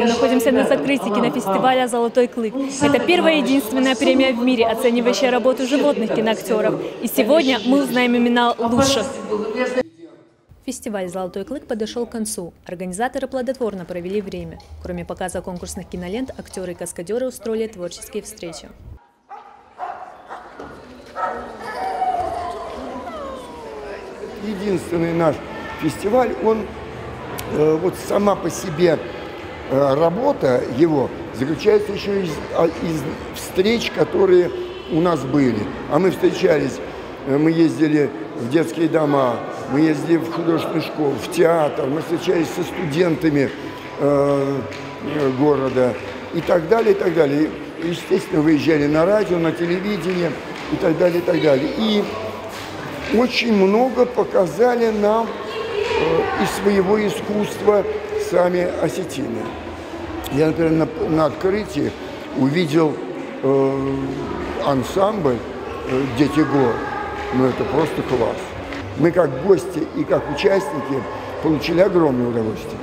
Мы находимся на закрытии кинофестиваля «Золотой клык». Это первая и единственная премия в мире, оценивающая работу животных киноактеров. И сегодня мы узнаем имена лучших. Фестиваль «Золотой клык» подошел к концу. Организаторы плодотворно провели время. Кроме показа конкурсных кинолент, актеры и каскадеры устроили творческие встречи. Единственный наш фестиваль, он вот сама по себе работа его заключается еще из встреч, которые у нас были. А мы встречались, мы ездили в детские дома, мы ездили в художественную школу, в театр, мы встречались со студентами города и так далее, и так далее. И, естественно, выезжали на радио, на телевидение и так далее, и так далее. И очень много показали нам из своего искусства сами осетины. Я, например, на открытии увидел ансамбль «Дети гор». Ну, это просто класс. Мы как гости и как участники получили огромное удовольствие.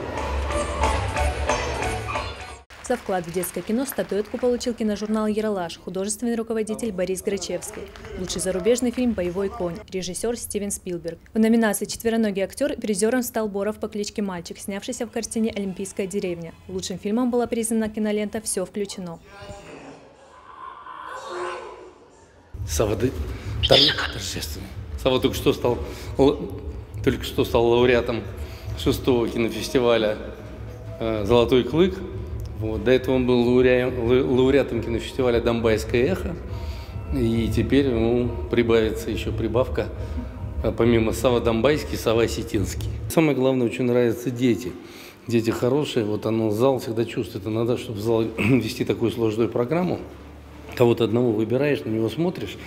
За вклад в детское кино статуэтку получил киножурнал «Ералаш», художественный руководитель Борис Грачевский. Лучший зарубежный фильм «Боевой конь», режиссер Стивен Спилберг. В номинации «Четвероногий актер» призером стал Боров по кличке Мальчик, снявшийся в картине «Олимпийская деревня». Лучшим фильмом была признана кинолента «Все включено». Сава только что стал лауреатом 6-го кинофестиваля «Золотой клык». Вот. До этого он был лауреатом кинофестиваля «Донбайское эхо». И теперь ему прибавится еще прибавка, помимо Сава Донбайский, Сава Осетинский. Самое главное, очень нравятся дети. Дети хорошие, вот зал всегда чувствует. Иногда, чтобы в зал вести такую сложную программу, кого-то одного выбираешь, на него смотришь,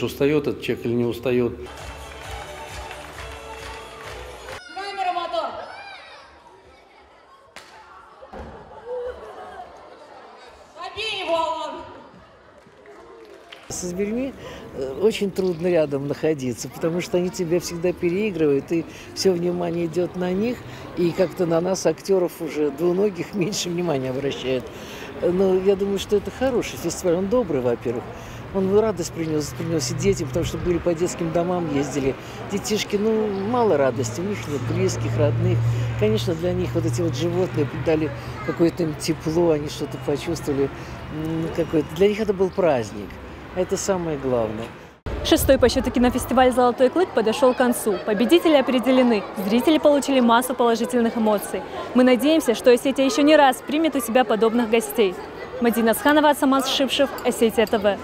устает этот человек или не устает. Со зверьми очень трудно рядом находиться, потому что они тебя всегда переигрывают, и все внимание идет на них, и как-то на нас, актеров, уже двуногих, меньше внимания обращают. Но я думаю, что это хороший фестиваль, он добрый, во-первых. Он радость принес и детям, потому что были по детским домам, ездили. Детишки, мало радости, у них нет близких, родных. Конечно, для них вот эти вот животные дали какое-то им тепло, они что-то почувствовали. Для них это был праздник. Это самое главное. 6-й по счету кинофестиваль «Золотой клык» подошел к концу. Победители определены. Зрители получили массу положительных эмоций. Мы надеемся, что Осетия еще не раз примет у себя подобных гостей. Мадина Асханова, Самас Шипшев, Осетия ТВ.